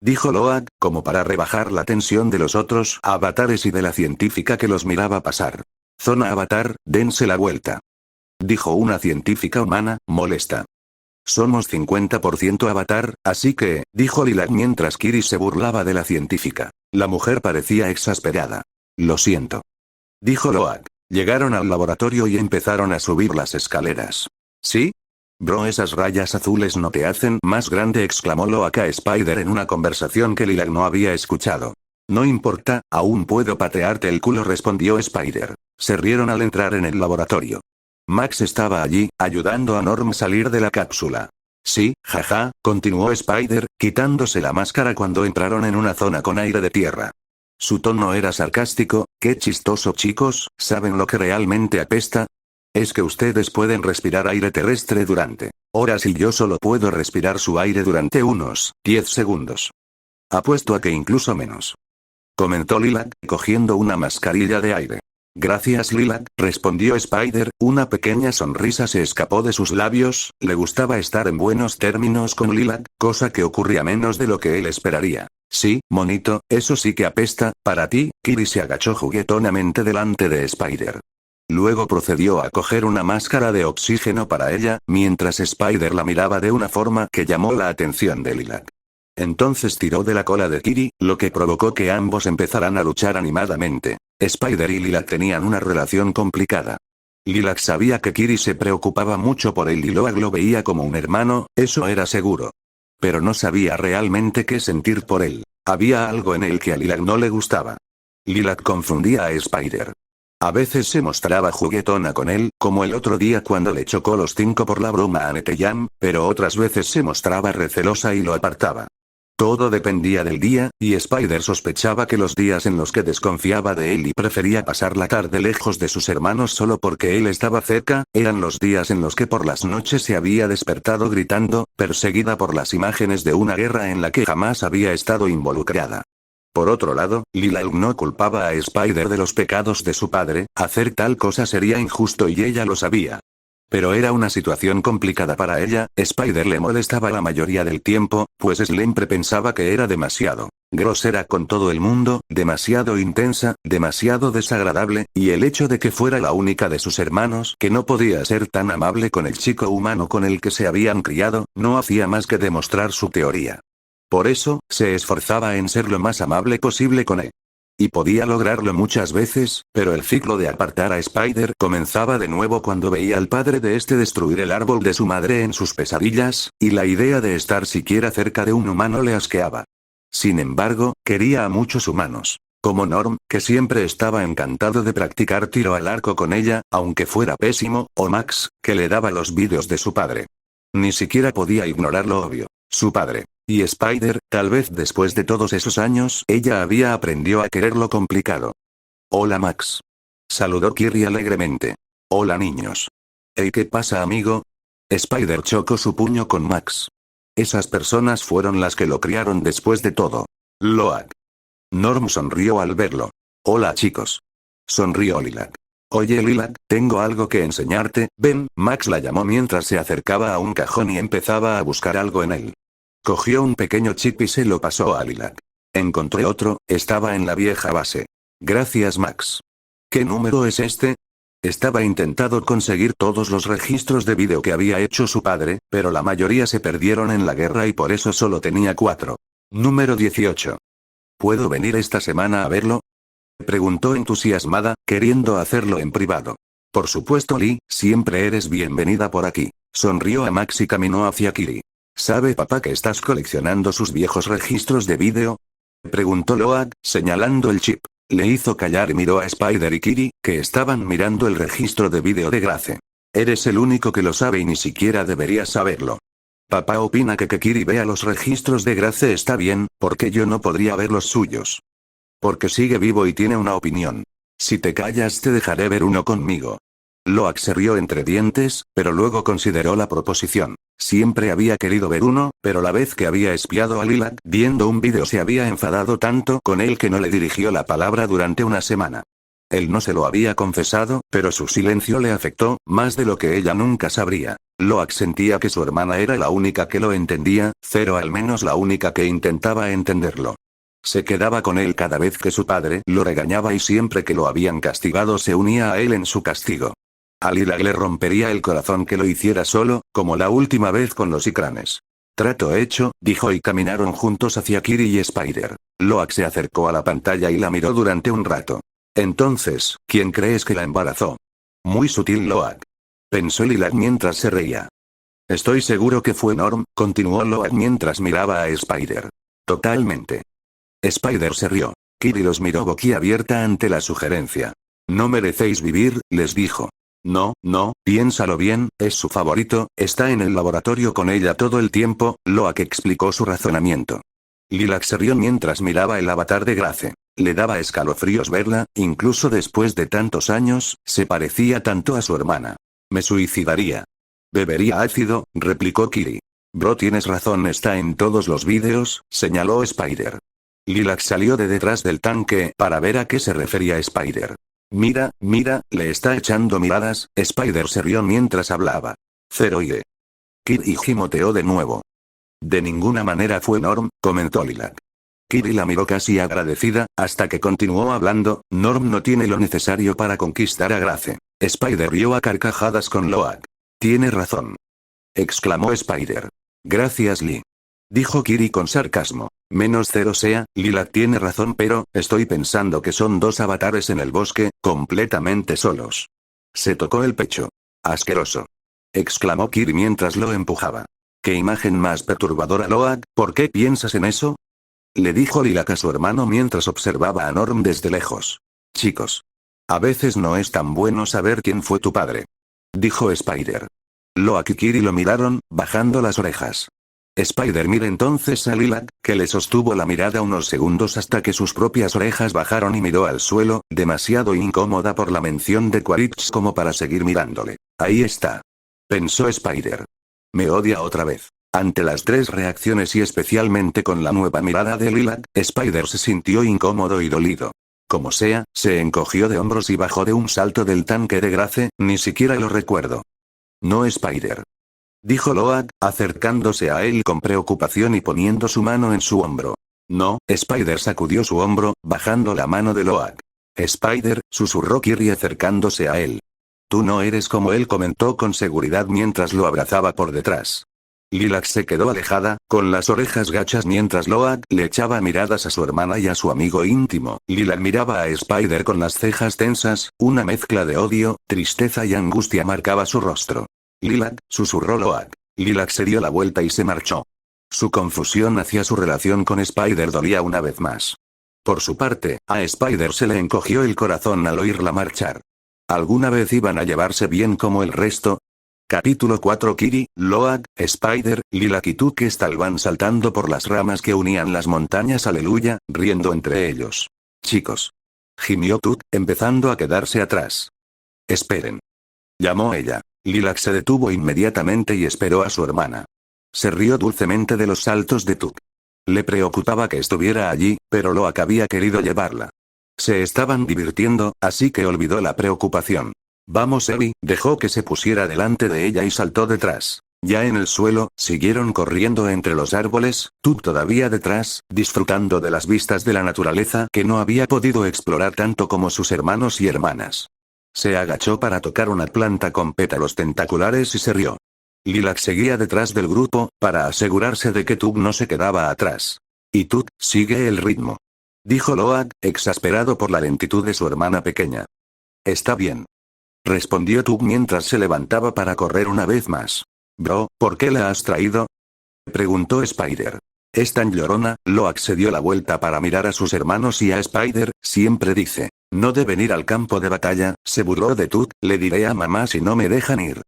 dijo Loak, como para rebajar la tensión de los otros avatares y de la científica que los miraba pasar. «Zona Avatar, dense la vuelta», dijo una científica humana, molesta. «Somos 50% Avatar, así que», dijo Lilac mientras Kiri se burlaba de la científica. La mujer parecía exasperada. «Lo siento», dijo Loak. Llegaron al laboratorio y empezaron a subir las escaleras. «¿Sí? Bro, esas rayas azules no te hacen más grande», exclamó Loak a Spider en una conversación que Lilac no había escuchado. «No importa, aún puedo patearte el culo», respondió Spider. Se rieron al entrar en el laboratorio. Max estaba allí, ayudando a Norm salir de la cápsula. «Sí, jaja», continuó Spider, quitándose la máscara cuando entraron en una zona con aire de tierra. Su tono era sarcástico. «Qué chistoso, chicos, ¿saben lo que realmente apesta? Es que ustedes pueden respirar aire terrestre durante horas y yo solo puedo respirar su aire durante unos 10 segundos. Apuesto a que incluso menos», comentó Lilac, cogiendo una mascarilla de aire. «Gracias Lilac», respondió Spider, una pequeña sonrisa se escapó de sus labios, le gustaba estar en buenos términos con Lilac, cosa que ocurría menos de lo que él esperaría. «Sí, monito, eso sí que apesta, para ti», Kiri se agachó juguetonamente delante de Spider. Luego procedió a coger una máscara de oxígeno para ella, mientras Spider la miraba de una forma que llamó la atención de Lilac. Entonces tiró de la cola de Kiri, lo que provocó que ambos empezaran a luchar animadamente. Spider y Lilac tenían una relación complicada. Lilac sabía que Kiri se preocupaba mucho por él y Loak lo veía como un hermano, eso era seguro. Pero no sabía realmente qué sentir por él. Había algo en él que a Lilac no le gustaba. Lilac confundía a Spider. A veces se mostraba juguetona con él, como el otro día cuando le chocó los 5 por la broma a Neteyam, pero otras veces se mostraba recelosa y lo apartaba. Todo dependía del día, y Spider sospechaba que los días en los que desconfiaba de él y prefería pasar la tarde lejos de sus hermanos solo porque él estaba cerca, eran los días en los que por las noches se había despertado gritando, perseguida por las imágenes de una guerra en la que jamás había estado involucrada. Por otro lado, Lilac no culpaba a Spider de los pecados de su padre, hacer tal cosa sería injusto y ella lo sabía. Pero era una situación complicada para ella. Spider le molestaba la mayoría del tiempo, pues siempre pensaba que era demasiado grosera con todo el mundo, demasiado intensa, demasiado desagradable, y el hecho de que fuera la única de sus hermanos que no podía ser tan amable con el chico humano con el que se habían criado, no hacía más que demostrar su teoría. Por eso, se esforzaba en ser lo más amable posible con él. Y podía lograrlo muchas veces, pero el ciclo de apartar a Spider comenzaba de nuevo cuando veía al padre de este destruir el árbol de su madre en sus pesadillas, y la idea de estar siquiera cerca de un humano le asqueaba. Sin embargo, quería a muchos humanos. Como Norm, que siempre estaba encantado de practicar tiro al arco con ella, aunque fuera pésimo, o Max, que le daba los vídeos de su padre. Ni siquiera podía ignorar lo obvio. Su padre. Y Spider, tal vez después de todos esos años, ella había aprendido a querer lo complicado. Hola Max. Saludó Kiri alegremente. Hola niños. ¿Hey, qué pasa amigo? Spider chocó su puño con Max. Esas personas fueron las que lo criaron después de todo. Loak. Norm sonrió al verlo. Hola chicos. Sonrió Lilac. Oye Lilac, tengo algo que enseñarte. Ven, Max la llamó mientras se acercaba a un cajón y empezaba a buscar algo en él. Cogió un pequeño chip y se lo pasó a Lilac. Encontré otro, estaba en la vieja base. Gracias Max. ¿Qué número es este? Estaba intentando conseguir todos los registros de vídeo que había hecho su padre, pero la mayoría se perdieron en la guerra y por eso solo tenía 4. Número 18. ¿Puedo venir esta semana a verlo? Preguntó entusiasmada, queriendo hacerlo en privado. Por supuesto Lee, siempre eres bienvenida por aquí. Sonrió a Max y caminó hacia Kiri. ¿Sabe papá que estás coleccionando sus viejos registros de vídeo? Preguntó Loak, señalando el chip. Le hizo callar y miró a Spider y Kiri, que estaban mirando el registro de vídeo de Grace. Eres el único que lo sabe y ni siquiera deberías saberlo. Papá opina que Kiri vea los registros de Grace está bien, porque yo no podría ver los suyos. Porque sigue vivo y tiene una opinión. Si te callas te dejaré ver uno conmigo. Loak se rió entre dientes, pero luego consideró la proposición. Siempre había querido ver uno, pero la vez que había espiado a Lilac viendo un vídeo se había enfadado tanto con él que no le dirigió la palabra durante una semana. Él no se lo había confesado, pero su silencio le afectó, más de lo que ella nunca sabría. Loak sentía que su hermana era la única que lo entendía, pero al menos la única que intentaba entenderlo. Se quedaba con él cada vez que su padre lo regañaba y siempre que lo habían castigado se unía a él en su castigo. A Lilac le rompería el corazón que lo hiciera solo, como la última vez con los Icranes. Trato hecho, dijo y caminaron juntos hacia Kiri y Spider. Loak se acercó a la pantalla y la miró durante un rato. Entonces, ¿quién crees que la embarazó? Muy sutil Loak. Pensó Lilac mientras se reía. Estoy seguro que fue Norm, continuó Loak mientras miraba a Spider. Totalmente. Spider se rió. Kiri los miró boquiabierta ante la sugerencia. No merecéis vivir, les dijo. No, piénsalo bien, es su favorito, está en el laboratorio con ella todo el tiempo, Loak explicó su razonamiento. Lilac se rió mientras miraba el avatar de Grace. Le daba escalofríos verla, incluso después de tantos años, se parecía tanto a su hermana. Me suicidaría. Bebería ácido, replicó Kiri. Bro, tienes razón, está en todos los vídeos, señaló Spider. Lilac salió de detrás del tanque para ver a qué se refería Spider. Mira, le está echando miradas, Spider se rió mientras hablaba. Zeroide. Kiri gimoteó de nuevo. De ninguna manera fue Norm, comentó Lilac. Kiri la miró casi agradecida, hasta que continuó hablando, Norm no tiene lo necesario para conquistar a Grace. Spider rió a carcajadas con Loak. Tiene razón. Exclamó Spider. Gracias Lee. Dijo Kiri con sarcasmo. Menos cero sea, Lilac tiene razón pero, estoy pensando que son 2 avatares en el bosque, completamente solos. Se tocó el pecho. Asqueroso. Exclamó Kiri mientras lo empujaba. ¿Qué imagen más perturbadora Loak? ¿Por qué piensas en eso? Le dijo Lilac a su hermano mientras observaba a Norm desde lejos. Chicos. A veces no es tan bueno saber quién fue tu padre. Dijo Spider. Loak y Kiri lo miraron, bajando las orejas. Spider miró entonces a Lilac, que le sostuvo la mirada unos segundos hasta que sus propias orejas bajaron y miró al suelo, demasiado incómoda por la mención de Quaritch como para seguir mirándole. Ahí está. Pensó Spider. Me odia otra vez. Ante las 3 reacciones y especialmente con la nueva mirada de Lilac, Spider se sintió incómodo y dolido. Como sea, se encogió de hombros y bajó de un salto del tanque de Grace, ni siquiera lo recuerdo. no Spider. Dijo Loak, acercándose a él con preocupación y poniendo su mano en su hombro. No, Spider sacudió su hombro, bajando la mano de Loak. Spider, susurró Kiri acercándose a él. Tú no eres como él, comentó con seguridad mientras lo abrazaba por detrás. Lilac se quedó alejada, con las orejas gachas mientras Loak le echaba miradas a su hermana y a su amigo íntimo. Lilac miraba a Spider con las cejas tensas, una mezcla de odio, tristeza y angustia marcaba su rostro. Lilac, susurró Loak. Lilac se dio la vuelta y se marchó. Su confusión hacia su relación con Spider dolía una vez más. Por su parte, a Spider se le encogió el corazón al oírla marchar. ¿Alguna vez iban a llevarse bien como el resto? Capítulo 4. Kiri, Loak, Spider, Lilac y Tuk estaban saltando por las ramas que unían las montañas, aleluya, riendo entre ellos. Chicos. Gimió Tuk, empezando a quedarse atrás. Esperen. Llamó ella. Lilac se detuvo inmediatamente y esperó a su hermana. Se rió dulcemente de los saltos de Tuk. Le preocupaba que estuviera allí, pero Loak había querido llevarla. Se estaban divirtiendo, así que olvidó la preocupación. Vamos, Evie, dejó que se pusiera delante de ella y saltó detrás. Ya en el suelo, siguieron corriendo entre los árboles, Tuk todavía detrás, disfrutando de las vistas de la naturaleza que no había podido explorar tanto como sus hermanos y hermanas. Se agachó para tocar una planta con pétalos tentaculares y se rió. Lilac seguía detrás del grupo, para asegurarse de que Tuk no se quedaba atrás. Y Tuk, sigue el ritmo. Dijo Loak, exasperado por la lentitud de su hermana pequeña. Está bien. Respondió Tuk mientras se levantaba para correr una vez más. Bro, ¿por qué la has traído? Preguntó Spider. Es tan llorona. Loak se dio la vuelta para mirar a sus hermanos y a Spider, siempre dice. No deben ir al campo de batalla, se burló de Tuk, le diré a mamá si no me dejan ir.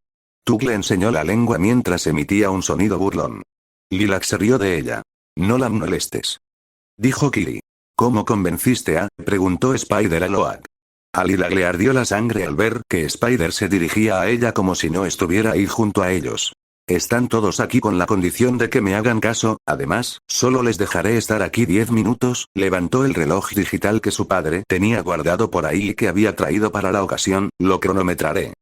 Tuk le enseñó la lengua mientras emitía un sonido burlón. Lilac se rió de ella. No la molestes. Dijo Kiri. ¿Cómo convenciste a? Preguntó Spider a Loak. A Lilac le ardió la sangre al ver que Spider se dirigía a ella como si no estuviera ahí junto a ellos. Están todos aquí con la condición de que me hagan caso, además, solo les dejaré estar aquí 10 minutos, levantó el reloj digital que su padre tenía guardado por ahí y que había traído para la ocasión, lo cronometraré.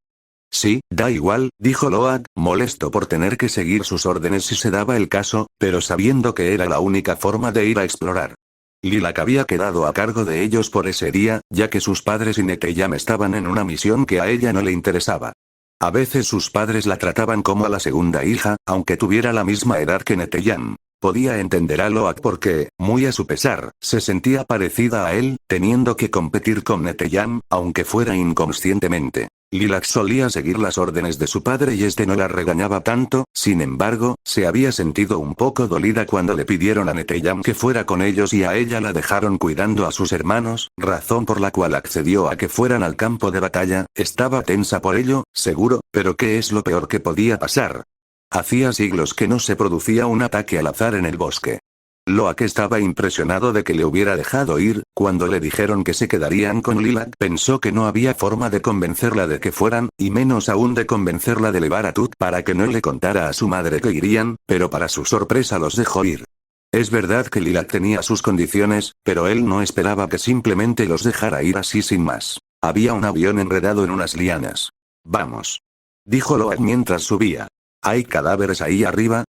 Sí, da igual, dijo Loak, molesto por tener que seguir sus órdenes si se daba el caso, pero sabiendo que era la única forma de ir a explorar. Lilac había quedado a cargo de ellos por ese día, ya que sus padres y Neteyam estaban en una misión que a ella no le interesaba. A veces sus padres la trataban como a la segunda hija, aunque tuviera la misma edad que Neteyam. Podía entender a Loak porque, muy a su pesar, se sentía parecida a él, teniendo que competir con Neteyam, aunque fuera inconscientemente. Lilac solía seguir las órdenes de su padre y este no la regañaba tanto, sin embargo, se había sentido un poco dolida cuando le pidieron a Neteyam que fuera con ellos y a ella la dejaron cuidando a sus hermanos, razón por la cual accedió a que fueran al campo de batalla. Estaba tensa por ello, seguro, pero ¿qué es lo peor que podía pasar? Hacía siglos que no se producía un ataque al azar en el bosque. Loak estaba impresionado de que le hubiera dejado ir. Cuando le dijeron que se quedarían con Lilac, pensó que no había forma de convencerla de que fueran, y menos aún de convencerla de llevar a Tuk para que no le contara a su madre que irían, pero para su sorpresa los dejó ir. Es verdad que Lilac tenía sus condiciones, pero él no esperaba que simplemente los dejara ir así sin más. Había un avión enredado en unas lianas. Vamos. Dijo Loak mientras subía. ¿Hay cadáveres ahí arriba?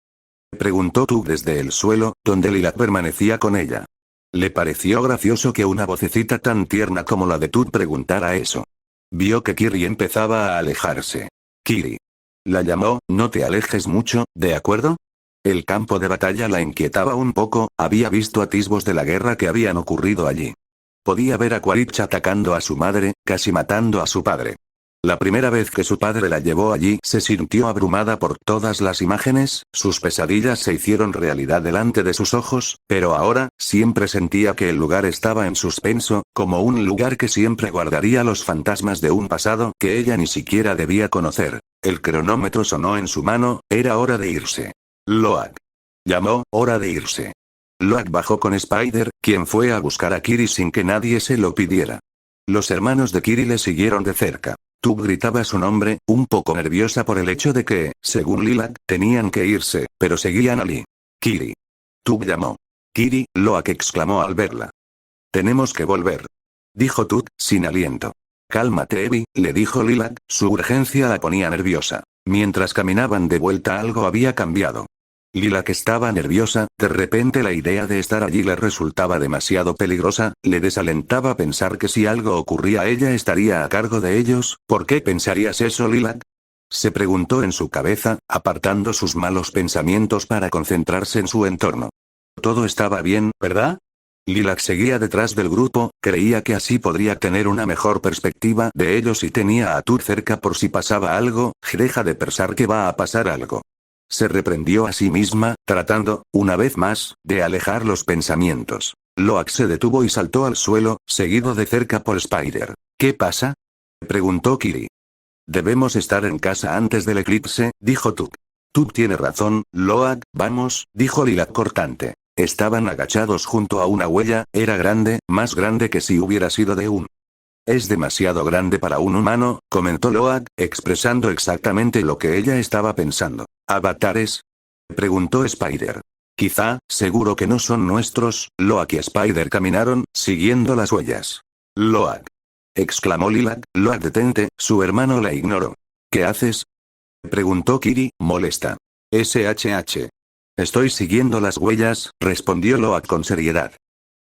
Preguntó Tuk desde el suelo, donde Lilac permanecía con ella. Le pareció gracioso que una vocecita tan tierna como la de Tuk preguntara eso. Vio que Kiri empezaba a alejarse. Kiri. La llamó, no te alejes mucho, ¿de acuerdo? El campo de batalla la inquietaba un poco, había visto atisbos de la guerra que habían ocurrido allí. Podía ver a Quaritch atacando a su madre, casi matando a su padre. La primera vez que su padre la llevó allí se sintió abrumada por todas las imágenes, sus pesadillas se hicieron realidad delante de sus ojos, pero ahora, siempre sentía que el lugar estaba en suspenso, como un lugar que siempre guardaría los fantasmas de un pasado que ella ni siquiera debía conocer. El cronómetro sonó en su mano, era hora de irse. Loak. Llamó, hora de irse. Loak bajó con Spider, quien fue a buscar a Kiri sin que nadie se lo pidiera. Los hermanos de Kiri le siguieron de cerca. Tuk gritaba su nombre, un poco nerviosa por el hecho de que, según Lilac, tenían que irse, pero seguían a Lee. Kiri. Tuk llamó. Kiri, Loak exclamó al verla. Tenemos que volver. Dijo Tuk, sin aliento. Cálmate, Evie, le dijo Lilac, su urgencia la ponía nerviosa. Mientras caminaban de vuelta algo había cambiado. Lilac estaba nerviosa, de repente la idea de estar allí le resultaba demasiado peligrosa, le desalentaba pensar que si algo ocurría ella estaría a cargo de ellos. ¿Por qué pensarías eso, Lilac? Se preguntó en su cabeza, apartando sus malos pensamientos para concentrarse en su entorno. Todo estaba bien, ¿verdad? Lilac seguía detrás del grupo, creía que así podría tener una mejor perspectiva de ellos y tenía a Tut cerca por si pasaba algo. Deja de pensar que va a pasar algo. Se reprendió a sí misma, tratando, una vez más, de alejar los pensamientos. Loak se detuvo y saltó al suelo, seguido de cerca por Spider. ¿Qué pasa? Preguntó Kiri. Debemos estar en casa antes del eclipse, dijo Tuk. Tuk tiene razón, Loak, vamos, dijo Lilac cortante. Estaban agachados junto a una huella, era grande, más grande que si hubiera sido de un. Es demasiado grande para un humano, comentó Loak, expresando exactamente lo que ella estaba pensando. ¿Avatares? Preguntó Spider. Quizá, seguro que no son nuestros. Loak y Spider caminaron, siguiendo las huellas. Loak. Exclamó Lilac. Loak, detente, su hermano la ignoró. ¿Qué haces? Preguntó Kiri, molesta. SHH. Estoy siguiendo las huellas, respondió Loak con seriedad.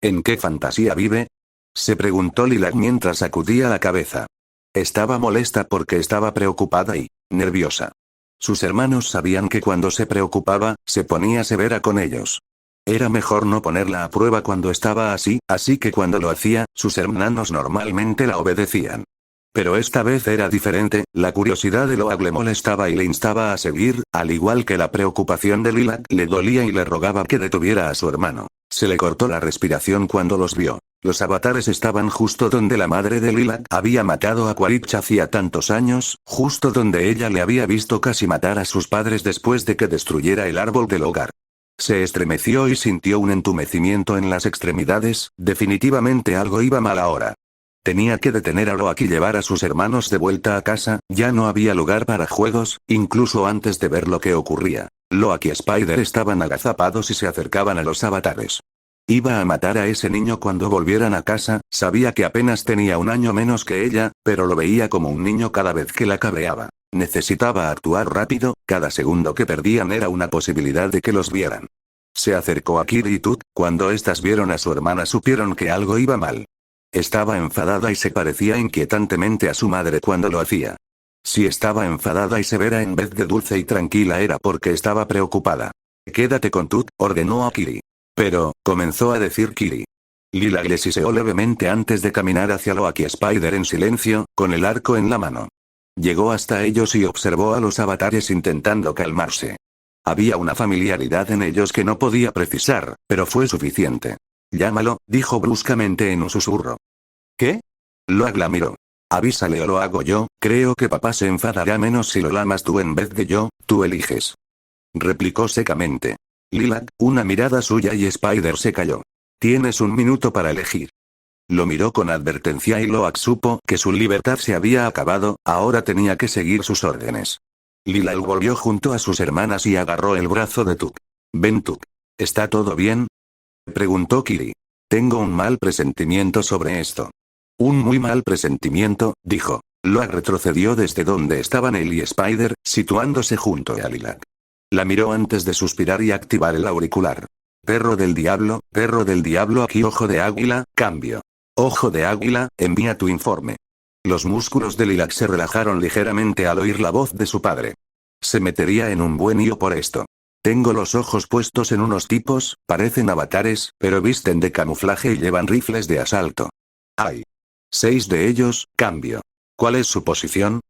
¿En qué fantasía vive? Se preguntó Lilac mientras sacudía la cabeza. Estaba molesta porque estaba preocupada y nerviosa. Sus hermanos sabían que cuando se preocupaba, se ponía severa con ellos. Era mejor no ponerla a prueba cuando estaba así que cuando lo hacía, sus hermanos normalmente la obedecían. Pero esta vez era diferente, la curiosidad de Loak le molestaba y le instaba a seguir, al igual que la preocupación de Lilac le dolía y le rogaba que detuviera a su hermano. Se le cortó la respiración cuando los vio. Los avatares estaban justo donde la madre de Lilac había matado a Quaritch hacía tantos años, justo donde ella le había visto casi matar a sus padres después de que destruyera el árbol del hogar. Se estremeció y sintió un entumecimiento en las extremidades, definitivamente algo iba mal ahora. Tenía que detener a Loak y llevar a sus hermanos de vuelta a casa, ya no había lugar para juegos, incluso antes de ver lo que ocurría. Loak y Spider estaban agazapados y se acercaban a los avatares. Iba a matar a ese niño cuando volvieran a casa, sabía que apenas tenía un año menos que ella, pero lo veía como un niño cada vez que la cabreaba. Necesitaba actuar rápido, cada segundo que perdían era una posibilidad de que los vieran. Se acercó a Kiri y Tut, cuando estas vieron a su hermana supieron que algo iba mal. Estaba enfadada y se parecía inquietantemente a su madre cuando lo hacía. Si estaba enfadada y severa en vez de dulce y tranquila era porque estaba preocupada. Quédate con Tut, ordenó a Kiri. Pero, comenzó a decir Kiri. Lilac le siseó levemente antes de caminar hacia Loak y Spider en silencio, con el arco en la mano. Llegó hasta ellos y observó a los avatares intentando calmarse. Había una familiaridad en ellos que no podía precisar, pero fue suficiente. Llámalo, dijo bruscamente en un susurro. ¿Qué? Loak la miró. Avísale o lo hago yo, creo que papá se enfadará menos si lo lamas tú en vez de yo, tú eliges. Replicó secamente. Lilac, una mirada suya y Spider se calló. Tienes un minuto para elegir. Lo miró con advertencia y Loak supo que su libertad se había acabado, ahora tenía que seguir sus órdenes. Lilac volvió junto a sus hermanas y agarró el brazo de Tuk. Ven Tuk. ¿Está todo bien? Preguntó Kiri. Tengo un mal presentimiento sobre esto. Un muy mal presentimiento, dijo. Loak retrocedió desde donde estaban él y Spider, situándose junto a Lilac. La miró antes de suspirar y activar el auricular. Perro del diablo, aquí ojo de águila, cambio. Ojo de águila, envía tu informe. Los músculos de Lilac se relajaron ligeramente al oír la voz de su padre. Se metería en un buen lío por esto. Tengo los ojos puestos en unos tipos, parecen avatares, pero visten de camuflaje y llevan rifles de asalto. Hay 6 de ellos, cambio. ¿Cuál es su posición?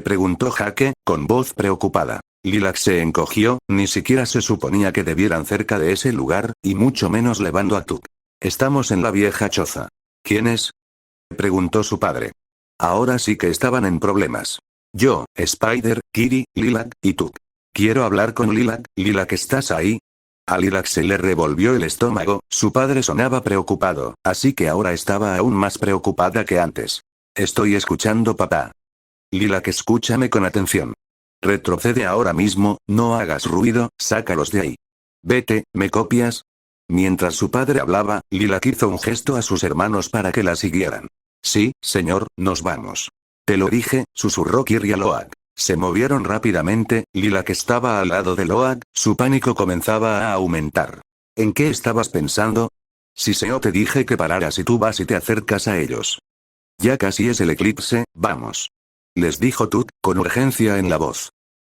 Preguntó Jake, con voz preocupada. Lilac se encogió, ni siquiera se suponía que debieran cerca de ese lugar, y mucho menos levando a Tuk. Estamos en la vieja choza. ¿Quién es? Preguntó su padre. Ahora sí que estaban en problemas. Yo, Spider, Kiri, Lilac, y Tuk. Quiero hablar con Lilac. Lilac, ¿estás ahí? A Lilac se le revolvió el estómago, su padre sonaba preocupado, así que ahora estaba aún más preocupada que antes. Estoy escuchando, papá. Lilac, escúchame con atención. Retrocede ahora mismo, no hagas ruido, sácalos de ahí. Vete, ¿me copias? Mientras su padre hablaba, Lilac hizo un gesto a sus hermanos para que la siguieran. Sí, señor, nos vamos. Te lo dije, susurró Kiri a Loak. Se movieron rápidamente, Lilac estaba al lado de Loak, su pánico comenzaba a aumentar. ¿En qué estabas pensando? Siseo, te dije que pararas y tú vas y te acercas a ellos. Ya casi es el eclipse, vamos. Les dijo Tut, con urgencia en la voz.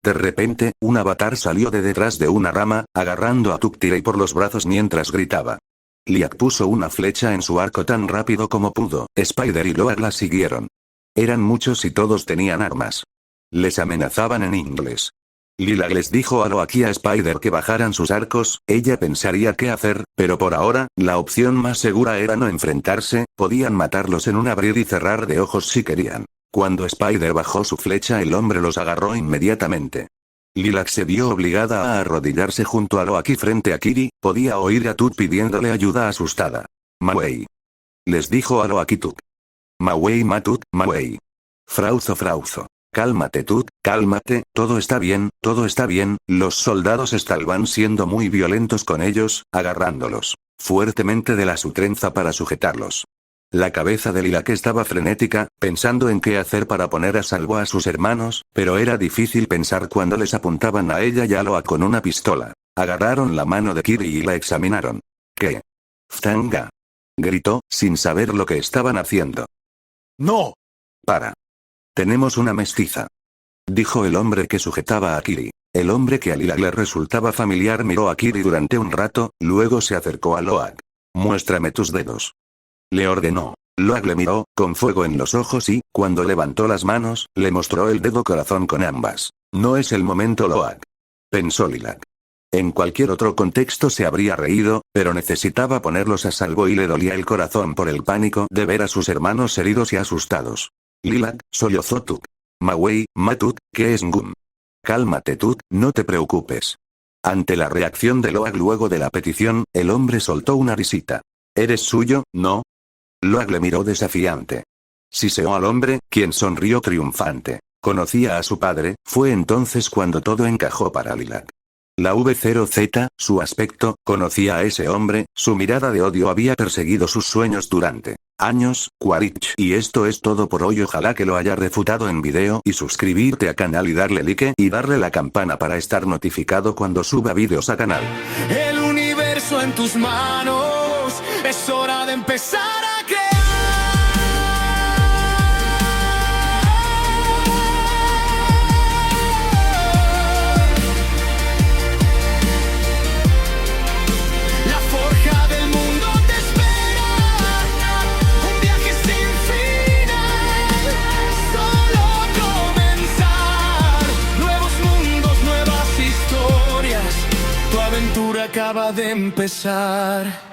De repente, un avatar salió de detrás de una rama, agarrando a Tuktiri por los brazos mientras gritaba. Lilac puso una flecha en su arco tan rápido como pudo, Spider y Loak la siguieron. Eran muchos y todos tenían armas. Les amenazaban en inglés. Lilac les dijo a Loak y a Spider que bajaran sus arcos, ella pensaría qué hacer, pero por ahora, la opción más segura era no enfrentarse, podían matarlos en un abrir y cerrar de ojos si querían. Cuando Spider bajó su flecha el hombre los agarró inmediatamente. Lilac se vio obligada a arrodillarse junto a Loak y frente a Kiri, podía oír a Tut pidiéndole ayuda asustada. Mawei. Les dijo a Loak y Tut. Mawei Matut, Mawei. Frauzo. Cálmate Tut, cálmate, todo está bien, los soldados estaban siendo muy violentos con ellos, agarrándolos fuertemente de su trenza para sujetarlos. La cabeza de Lilac estaba frenética, pensando en qué hacer para poner a salvo a sus hermanos, pero era difícil pensar cuando les apuntaban a ella y a Loak con una pistola. Agarraron la mano de Kiri y la examinaron. ¿Qué? Ftanga. Gritó, sin saber lo que estaban haciendo. ¡No! Para. Tenemos una mestiza. Dijo el hombre que sujetaba a Kiri. El hombre que a Lilac le resultaba familiar miró a Kiri durante un rato, luego se acercó a Loak. Muéstrame tus dedos. Le ordenó. Loak le miró, con fuego en los ojos y, cuando levantó las manos, le mostró el dedo corazón con ambas. No es el momento Loak. Pensó Lilac. En cualquier otro contexto se habría reído, pero necesitaba ponerlos a salvo y le dolía el corazón por el pánico de ver a sus hermanos heridos y asustados. Lilac, sollozó Tut. Mawei, Matut, ¿qué es Ngum? Cálmate Tut, no te preocupes. Ante la reacción de Loak luego de la petición, el hombre soltó una risita. ¿Eres suyo, no? Loak le miró desafiante. Siseó al hombre, quien sonrió triunfante. Conocía a su padre, fue entonces cuando todo encajó para Lilac. La V0Z, su aspecto, conocía a ese hombre, su mirada de odio había perseguido sus sueños durante años, Quaritch. Y esto es todo por hoy, ojalá que lo haya refutado en video y suscribirte a canal y darle like y darle la campana para estar notificado cuando suba videos a canal. El universo en tus manos, es hora de empezar a crear. La forja del mundo te espera, un viaje sin final, solo comenzar. Nuevos mundos, nuevas historias, tu aventura acaba de empezar.